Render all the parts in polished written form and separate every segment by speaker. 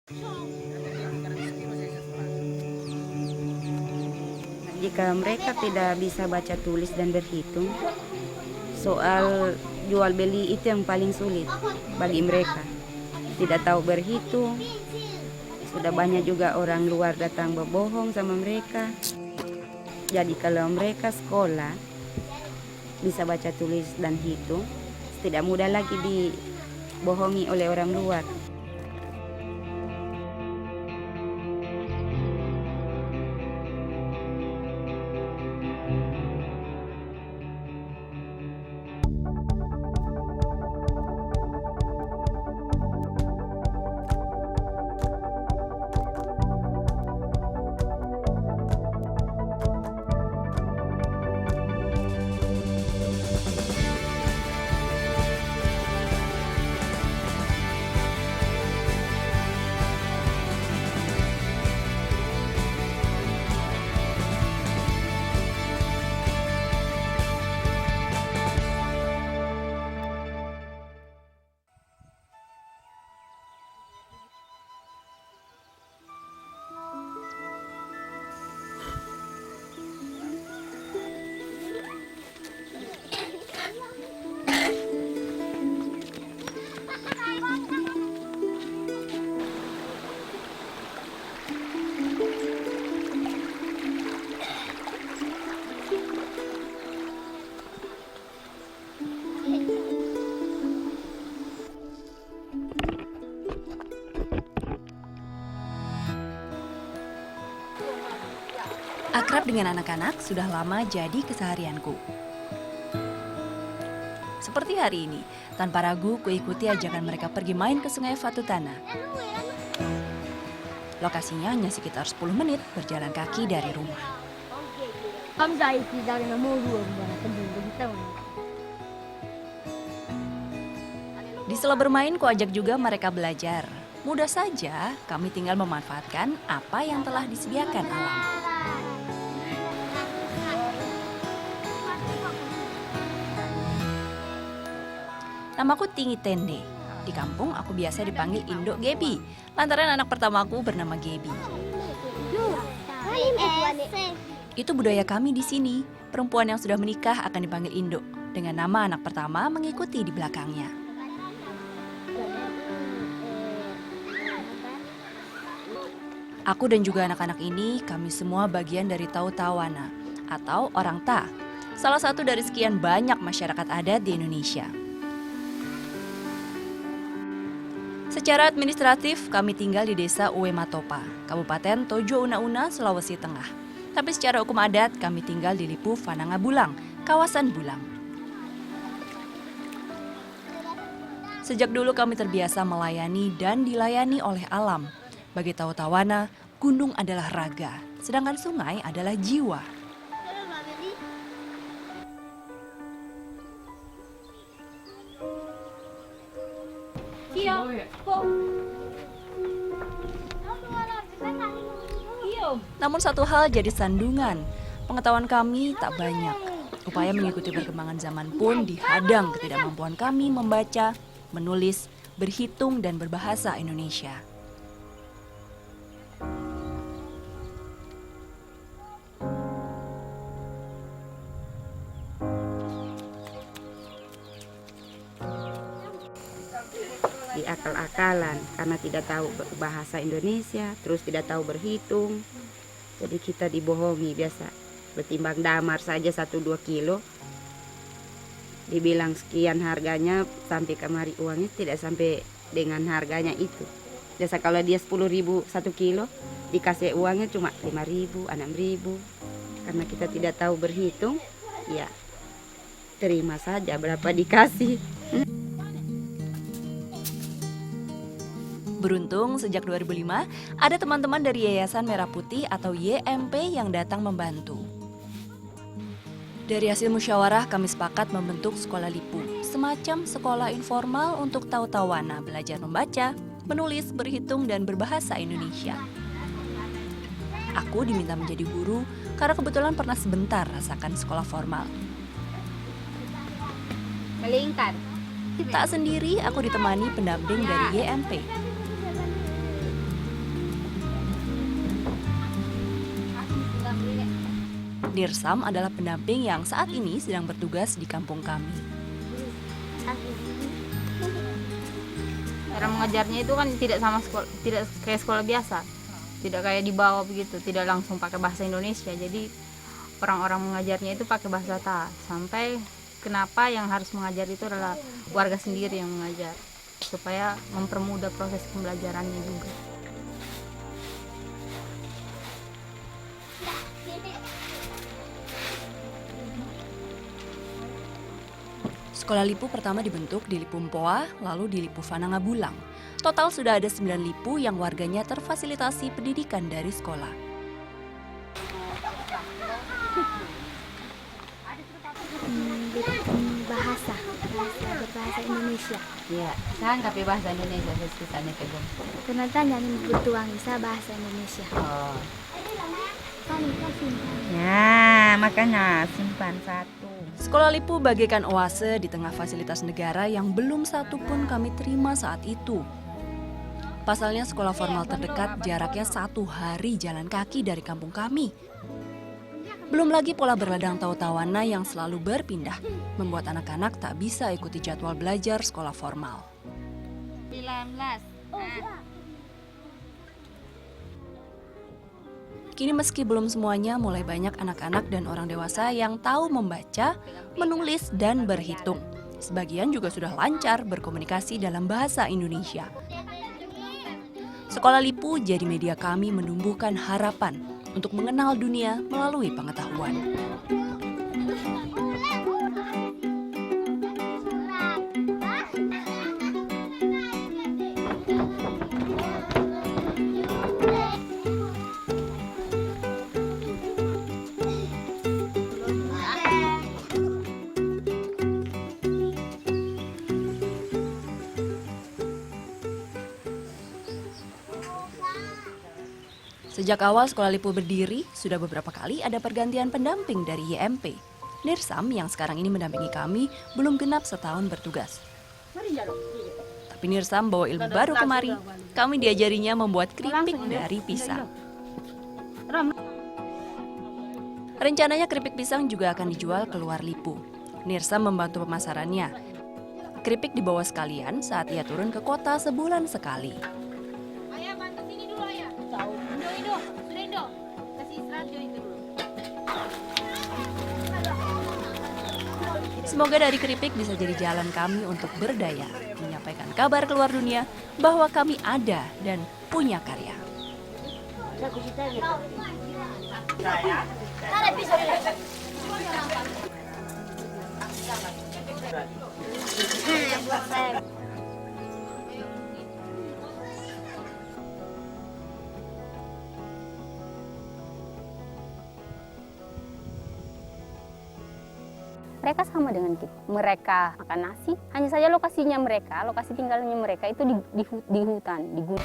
Speaker 1: Jika mereka tidak bisa baca tulis dan berhitung, soal jual beli itu yang paling sulit bagi mereka. Tidak tahu berhitung, sudah banyak juga orang luar datang berbohong sama mereka. Jadi kalau mereka sekolah bisa baca tulis dan hitung, tidak mudah lagi dibohongi oleh orang luar.
Speaker 2: Akrab dengan anak-anak sudah lama jadi keseharianku. Seperti hari ini, tanpa ragu kuikuti ajakan mereka pergi main ke Sungai Fatutana. Lokasinya hanya sekitar 10 menit berjalan kaki dari rumah. Di sela bermain, kuajak juga mereka belajar. Mudah saja, kami tinggal memanfaatkan apa yang telah disediakan alam. Namaku Tingi Tende. Di kampung aku biasa dipanggil Induk Gebi, lantaran anak pertamaku bernama Gebi. Itu budaya kami di sini. Perempuan yang sudah menikah akan dipanggil Induk, dengan nama anak pertama mengikuti di belakangnya. Aku dan juga anak-anak ini, kami semua bagian dari Tautawana atau orang Ta, salah satu dari sekian banyak masyarakat adat di Indonesia. Secara administratif, kami tinggal di desa Uwematopa, Kabupaten Tojo Una-Una, Sulawesi Tengah. Tapi secara hukum adat, kami tinggal di Lipu Fananga Bulang, kawasan Bulang. Sejak dulu kami terbiasa melayani dan dilayani oleh alam. Bagi Tautawana, gunung adalah raga, sedangkan sungai adalah jiwa. Namun satu hal jadi sandungan, pengetahuan kami tak banyak. Upaya mengikuti perkembangan zaman pun dihadang ketidakmampuan kami membaca, menulis, berhitung, dan berbahasa Indonesia.
Speaker 1: Di akal-akalan karena tidak tahu bahasa Indonesia, terus tidak tahu berhitung. Jadi kita dibohongi biasa. Bertimbang damar saja 1-2 kilo. Dibilang sekian harganya, sampai kemari uangnya tidak sampai dengan harganya itu. Biasa kalau dia 10.000 1 kilo, dikasih uangnya cuma 5.000, 6.000. Karena kita tidak tahu berhitung, ya terima saja berapa dikasih.
Speaker 2: Beruntung sejak 2005 ada teman-teman dari Yayasan Merah Putih atau YMP yang datang membantu. Dari hasil musyawarah kami sepakat membentuk Sekolah Lipu, semacam sekolah informal untuk Tautawana belajar membaca, menulis, berhitung, dan berbahasa Indonesia. Aku diminta menjadi guru karena kebetulan pernah sebentar rasakan sekolah formal.
Speaker 1: Melingkar.
Speaker 2: Tak sendiri, aku ditemani pendamping dari YMP. Nirsam adalah pendamping yang saat ini sedang bertugas di kampung kami.
Speaker 3: Cara mengajarnya itu kan tidak sama sekolah, tidak kayak sekolah biasa, tidak kayak di bawah begitu, tidak langsung pakai bahasa Indonesia. Jadi orang-orang mengajarnya itu pakai bahasa Ta. Sampai kenapa yang harus mengajar itu adalah warga sendiri yang mengajar, supaya mempermudah proses pembelajarannya juga.
Speaker 2: Sekolah Lipu pertama dibentuk di Lipu Mpoa, lalu di Lipu Fanangabulang. Total sudah ada 9 Lipu yang warganya terfasilitasi pendidikan dari sekolah.
Speaker 4: Berbahasa Indonesia.
Speaker 1: Ya, saan kape bahasa Indonesia sesane tego.
Speaker 4: Kenatan yang bertuang bisa bahasa Indonesia.
Speaker 1: Oh.
Speaker 4: Kan simpan.
Speaker 1: Ya, makanya simpan satu.
Speaker 2: Sekolah Lipu bagaikan oase di tengah fasilitas negara yang belum satu pun kami terima saat itu. Pasalnya sekolah formal terdekat jaraknya 1 hari jalan kaki dari kampung kami. Belum lagi pola berladang tahu-tawana yang selalu berpindah, membuat anak-anak tak bisa ikuti jadwal belajar sekolah formal.
Speaker 1: 19.
Speaker 2: Kini meski belum semuanya, mulai banyak anak-anak dan orang dewasa yang tahu membaca, menulis, dan berhitung. Sebagian juga sudah lancar berkomunikasi dalam bahasa Indonesia. Sekolah Lipu jadi media kami menumbuhkan harapan untuk mengenal dunia melalui pengetahuan. Sejak awal Sekolah Lipu berdiri, sudah beberapa kali ada pergantian pendamping dari YMP. Nirsam yang sekarang ini mendampingi kami belum genap setahun bertugas. Tapi Nirsam bawa ilmu baru kemari. Kami diajarinya membuat keripik dari pisang. Rencananya keripik pisang juga akan dijual keluar Lipu. Nirsam membantu pemasarannya. Keripik dibawa sekalian saat ia turun ke kota sebulan sekali. Semoga dari keripik bisa jadi jalan kami untuk berdaya, menyampaikan kabar keluar dunia bahwa kami ada dan punya karya.
Speaker 3: Mereka sama dengan kita. Mereka makan nasi, hanya saja lokasinya mereka, lokasi tinggalnya mereka itu di hutan, di gunung.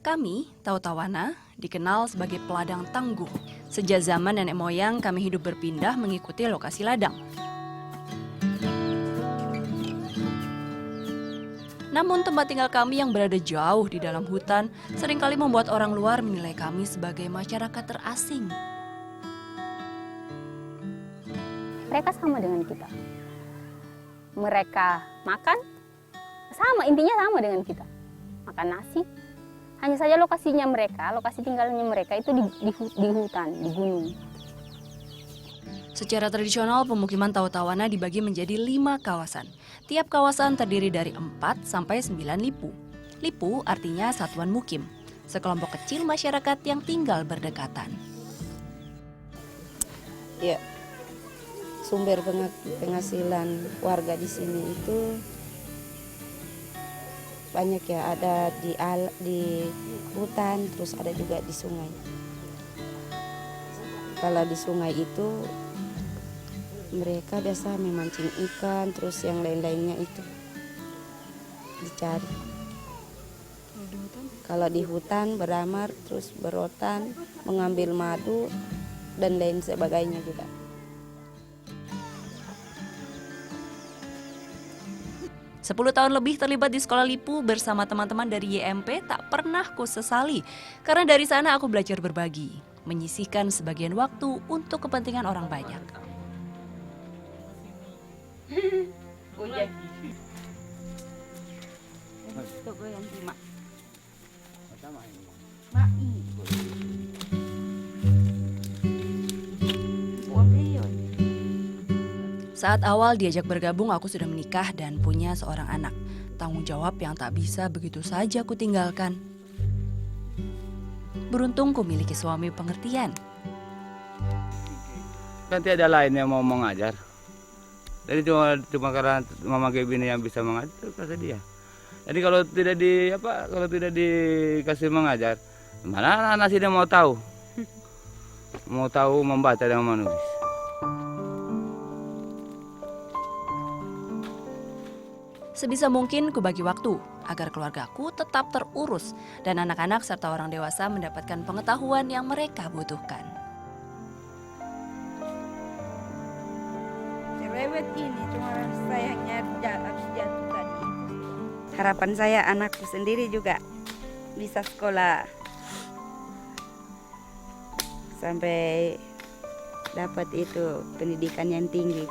Speaker 2: Kami, Tahu-Tawana, dikenal sebagai peladang tangguh. Sejak zaman nenek moyang kami hidup berpindah mengikuti lokasi ladang. Namun tempat tinggal kami yang berada jauh di dalam hutan seringkali membuat orang luar menilai kami sebagai masyarakat terasing.
Speaker 3: Mereka sama dengan kita. Mereka makan, sama, intinya sama dengan kita. Makan nasi, hanya saja lokasinya mereka, lokasi tinggalnya mereka itu di hutan, di gunung.
Speaker 2: Secara tradisional, pemukiman Tahu-Tawana dibagi menjadi 5 kawasan. Tiap kawasan terdiri dari 4 sampai 9 lipu. Lipu artinya satuan mukim, sekelompok kecil masyarakat yang tinggal berdekatan.
Speaker 1: Ya, sumber penghasilan warga di sini itu banyak ya, ada di hutan, terus ada juga di sungai. Kalau di sungai itu mereka biasa memancing ikan, terus yang lain-lainnya itu dicari. Kalau di hutan beramar, terus berotan, mengambil madu, dan lain sebagainya juga.
Speaker 2: 10 tahun lebih terlibat di sekolah Lipu bersama teman-teman dari YMP tak pernah ku sesali. Karena dari sana aku belajar berbagi, menyisihkan sebagian waktu untuk kepentingan orang banyak. Saat awal diajak bergabung, aku sudah menikah dan punya seorang anak. Tanggung jawab yang tak bisa begitu saja ku tinggalkan. Beruntung ku miliki suami pengertian.
Speaker 5: Kan tiada lain yang mau mengajar. Jadi cuma karena mama Kevin yang bisa mengajar, kata dia. Jadi kalau tidak dikasih mengajar, mana anak sih dia mau tahu? Mau tahu membaca dan menulis.
Speaker 2: Sebisa mungkin ku bagi waktu agar keluargaku tetap terurus dan anak-anak serta orang dewasa mendapatkan pengetahuan yang mereka butuhkan.
Speaker 1: Cerewet ini cuma sayangnya habis jatuh tadi. Harapan saya anakku sendiri juga bisa sekolah sampai dapat itu pendidikan yang tinggi.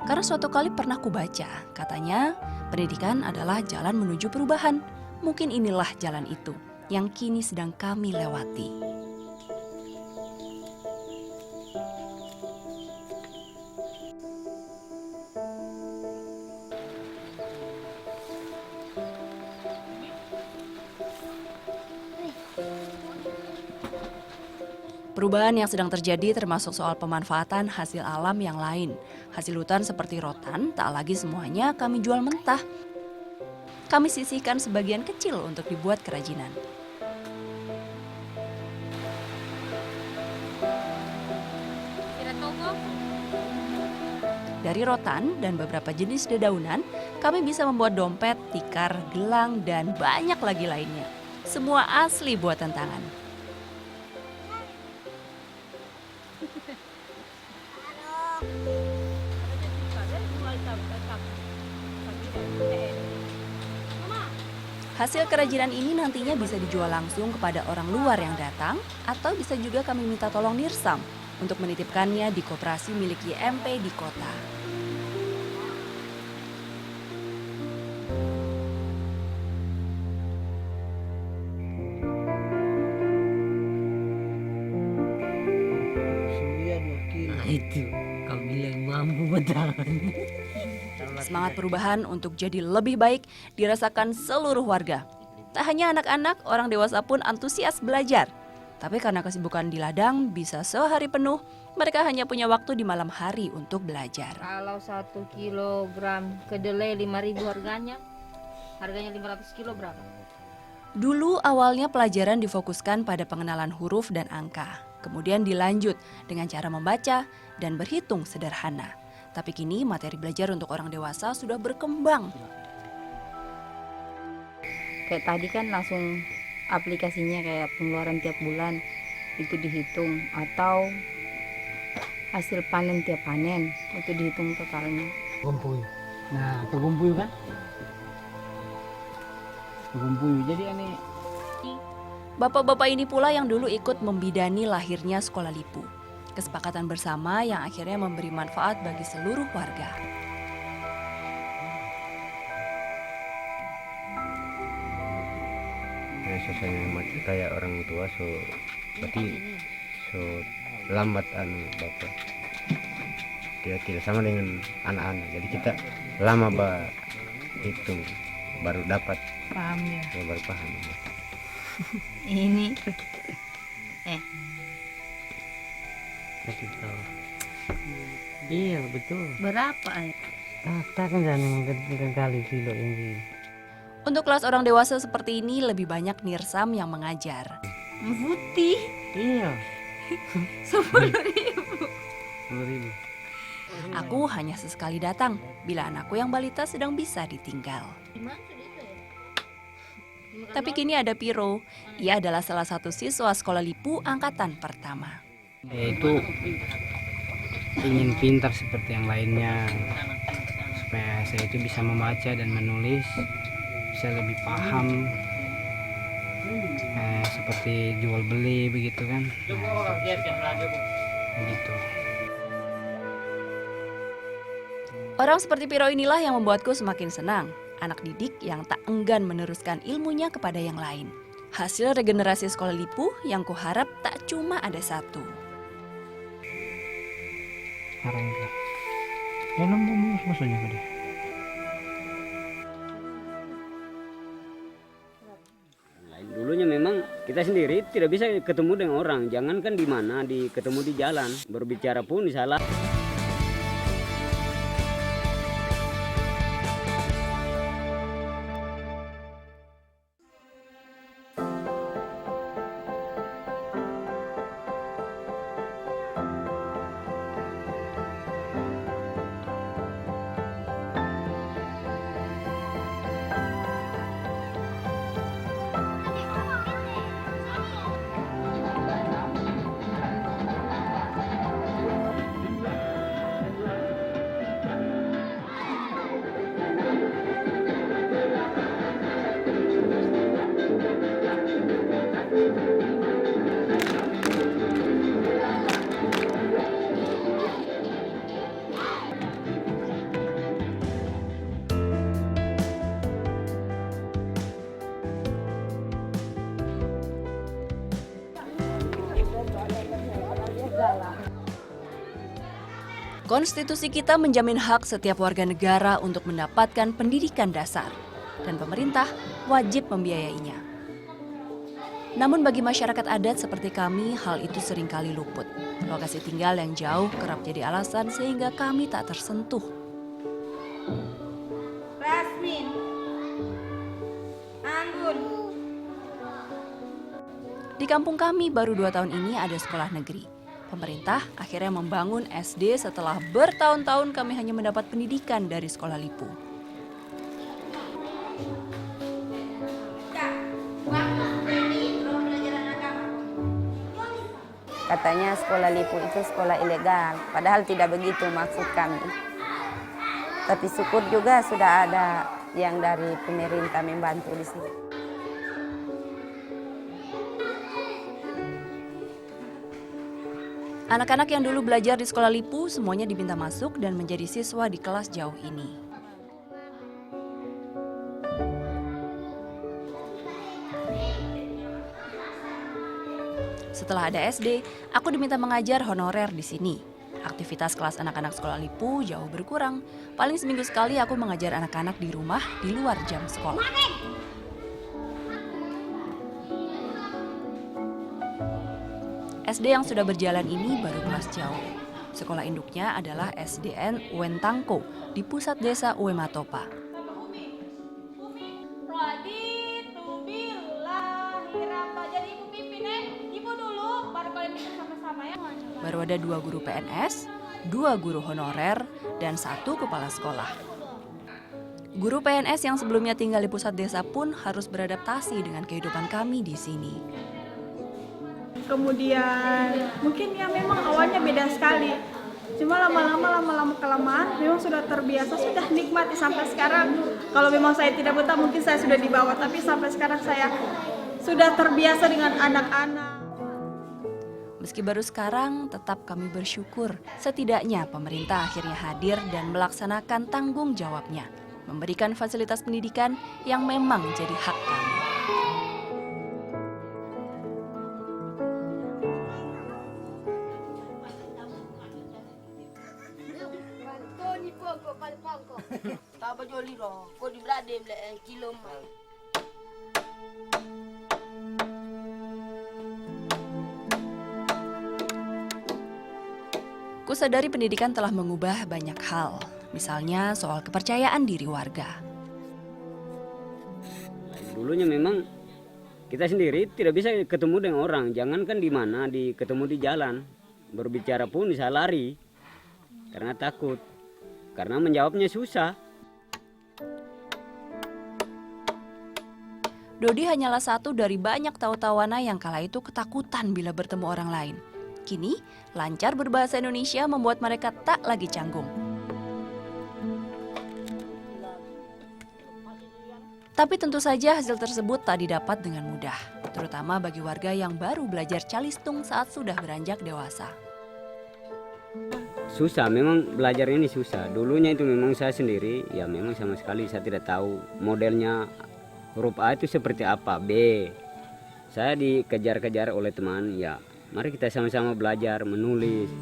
Speaker 2: Karena suatu kali pernah ku baca, katanya pendidikan adalah jalan menuju perubahan. Mungkin inilah jalan itu yang kini sedang kami lewati. Perubahan yang sedang terjadi termasuk soal pemanfaatan hasil alam yang lain. Hasil hutan seperti rotan tak lagi semuanya kami jual mentah. Kami sisihkan sebagian kecil untuk dibuat kerajinan. Dari rotan dan beberapa jenis dedaunan, kami bisa membuat dompet, tikar, gelang, dan banyak lagi lainnya. Semua asli buatan tangan. Hasil kerajinan ini nantinya bisa dijual langsung kepada orang luar yang datang atau bisa juga kami minta tolong Nirsam untuk menitipkannya di koperasi milik YMP di kota.
Speaker 6: Itu kau bilang mampu bertahan.
Speaker 2: Semangat perubahan untuk jadi lebih baik dirasakan seluruh warga. Tak hanya anak-anak, orang dewasa pun antusias belajar. Tapi karena kesibukan di ladang bisa sehari penuh, mereka hanya punya waktu di malam hari untuk belajar.
Speaker 3: Kalau 1 kilogram kedelai 5.000 harganya 500 kilo berapa?
Speaker 2: Dulu awalnya pelajaran difokuskan pada pengenalan huruf dan angka. Kemudian dilanjut dengan cara membaca dan berhitung sederhana. Tapi kini materi belajar untuk orang dewasa sudah berkembang.
Speaker 3: Kayak tadi kan langsung aplikasinya kayak pengeluaran tiap bulan itu dihitung, atau hasil panen tiap panen itu dihitung totalnya.
Speaker 6: Gompuy. Nah, kegompuy kan? Kegompuy. Jadi ini
Speaker 2: Bapak-bapak ini pula yang dulu ikut membidani lahirnya Sekolah Lipu. Kesepakatan bersama yang akhirnya memberi manfaat bagi seluruh warga.
Speaker 7: Sosoknya macam kayak orang tua, berarti lambat bapak. Dia tidak sama dengan anak-anak. Jadi kita lama hitung baru dapat.
Speaker 3: Paham ya?
Speaker 7: Baru paham.
Speaker 3: Ini
Speaker 6: iya betul.
Speaker 3: berapa ya?
Speaker 6: Tak kan jangan kali kilo yang di.
Speaker 2: Untuk kelas orang dewasa seperti ini lebih banyak Nirsam yang mengajar.
Speaker 3: Putih
Speaker 6: Iya.
Speaker 3: 10.000.
Speaker 6: 10.000.
Speaker 2: Aku hanya sesekali datang bila anakku yang balita sedang bisa ditinggal. Tapi kini ada Piro. Ia adalah salah satu siswa sekolah Lipu angkatan pertama.
Speaker 6: Itu ingin pintar seperti yang lainnya, supaya saya itu bisa membaca dan menulis, bisa lebih paham, seperti jual beli begitu kan. Begitu.
Speaker 2: Orang seperti Piro inilah yang membuatku semakin senang. Anak didik yang tak enggan meneruskan ilmunya kepada yang lain. Hasil regenerasi sekolah Lipu yang kuharap tak cuma ada satu.
Speaker 6: Harangga. Dalam bumbu maksudnya ke dia.
Speaker 8: Dulunya memang kita sendiri tidak bisa ketemu dengan orang, jangankan di mana, ketemu di jalan, berbicara pun disalah.
Speaker 2: Konstitusi kita menjamin hak setiap warga negara untuk mendapatkan pendidikan dasar, dan pemerintah wajib membiayainya. Namun bagi masyarakat adat seperti kami, hal itu seringkali luput. Lokasi tinggal yang jauh kerap jadi alasan sehingga kami tak tersentuh.
Speaker 1: Rasmin, Anggun.
Speaker 2: Di kampung kami baru 2 tahun ini ada sekolah negeri. Pemerintah akhirnya membangun SD setelah bertahun-tahun kami hanya mendapat pendidikan dari sekolah Lipu.
Speaker 1: Katanya sekolah Lipu itu sekolah ilegal, padahal tidak begitu maksud kami. Tapi syukur juga sudah ada yang dari pemerintah membantu di sini.
Speaker 2: Anak-anak yang dulu belajar di sekolah Lipu semuanya diminta masuk dan menjadi siswa di kelas jauh ini. Setelah ada SD, aku diminta mengajar honorer di sini. Aktivitas kelas anak-anak sekolah Lipu jauh berkurang. Paling seminggu sekali aku mengajar anak-anak di rumah di luar jam sekolah. SD yang sudah berjalan ini baru kelas jauh. Sekolah induknya adalah SDN Uentangko di pusat desa Uematopa. Baru ada 2 guru PNS, 2 guru honorer, dan 1 kepala sekolah. Guru PNS yang sebelumnya tinggal di pusat desa pun harus beradaptasi dengan kehidupan kami di sini.
Speaker 9: Kemudian mungkin ya memang awalnya beda sekali. Cuma lama-lama kelamaan memang sudah terbiasa, sudah nikmati sampai sekarang. Kalau memang saya tidak betah mungkin saya sudah dibawa, tapi sampai sekarang saya sudah terbiasa dengan anak-anak.
Speaker 2: Meski baru sekarang, tetap kami bersyukur setidaknya pemerintah akhirnya hadir dan melaksanakan tanggung jawabnya, memberikan fasilitas pendidikan yang memang jadi hak kami. Kusadari pendidikan telah mengubah banyak hal, misalnya soal kepercayaan diri warga.
Speaker 8: Dulunya memang kita sendiri tidak bisa ketemu dengan orang, jangankan di mana, ketemu di jalan, berbicara pun bisa lari. karena takut, karena menjawabnya susah.
Speaker 2: Dodi hanyalah satu dari banyak tahu-tawana yang kala itu ketakutan bila bertemu orang lain. Kini, lancar berbahasa Indonesia membuat mereka tak lagi canggung. Tapi tentu saja hasil tersebut tak didapat dengan mudah, terutama bagi warga yang baru belajar calistung saat sudah beranjak dewasa.
Speaker 8: Susah, memang belajar ini susah. Dulunya itu memang saya sendiri, ya memang sama sekali saya tidak tahu modelnya huruf A itu seperti apa, B. Saya dikejar-kejar oleh teman, ya mari kita sama-sama belajar menulis.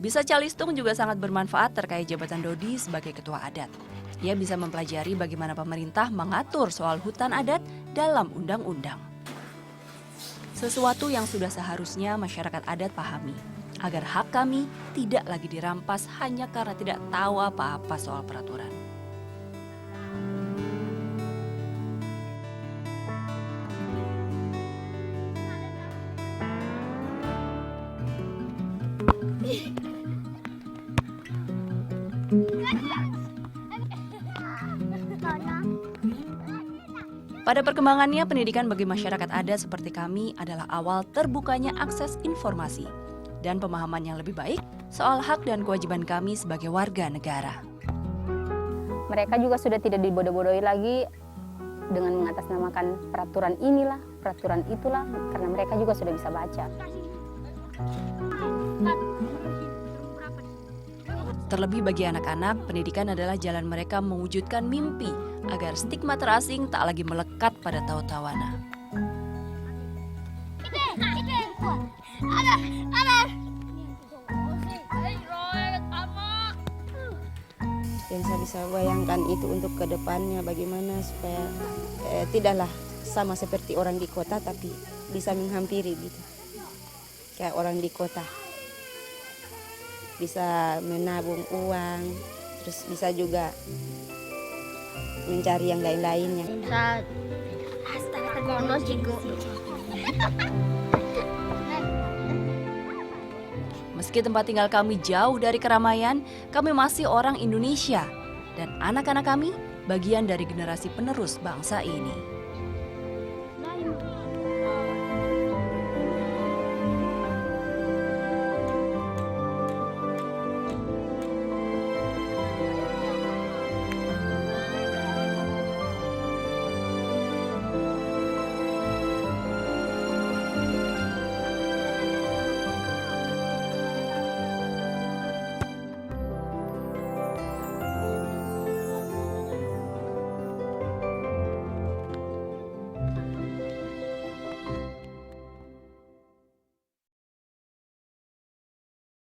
Speaker 2: Bisa calistung juga sangat bermanfaat terkait jabatan Dodi sebagai ketua adat. Ia bisa mempelajari bagaimana pemerintah mengatur soal hutan adat dalam undang-undang. Sesuatu yang sudah seharusnya masyarakat adat pahami, agar hak kami tidak lagi dirampas hanya karena tidak tahu apa-apa soal peraturan. Pada perkembangannya, pendidikan bagi masyarakat adat seperti kami adalah awal terbukanya akses informasi dan pemahaman yang lebih baik soal hak dan kewajiban kami sebagai warga negara.
Speaker 3: Mereka juga sudah tidak dibodoh-bodohi lagi dengan mengatasnamakan peraturan inilah, peraturan itulah, karena mereka juga sudah bisa baca.
Speaker 2: Terlebih bagi anak-anak, pendidikan adalah jalan mereka mewujudkan mimpi agar stigma terasing tak lagi melekat pada tahu-tawana.
Speaker 1: Dan saya bisa bayangkan itu untuk kedepannya bagaimana supaya tidaklah sama seperti orang di kota tapi bisa menghampiri gitu. Kayak orang di kota. Bisa menabung uang, terus bisa juga mencari yang lain-lainnya.
Speaker 2: Meski tempat tinggal kami jauh dari keramaian, kami masih orang Indonesia. Dan anak-anak kami bagian dari generasi penerus bangsa ini.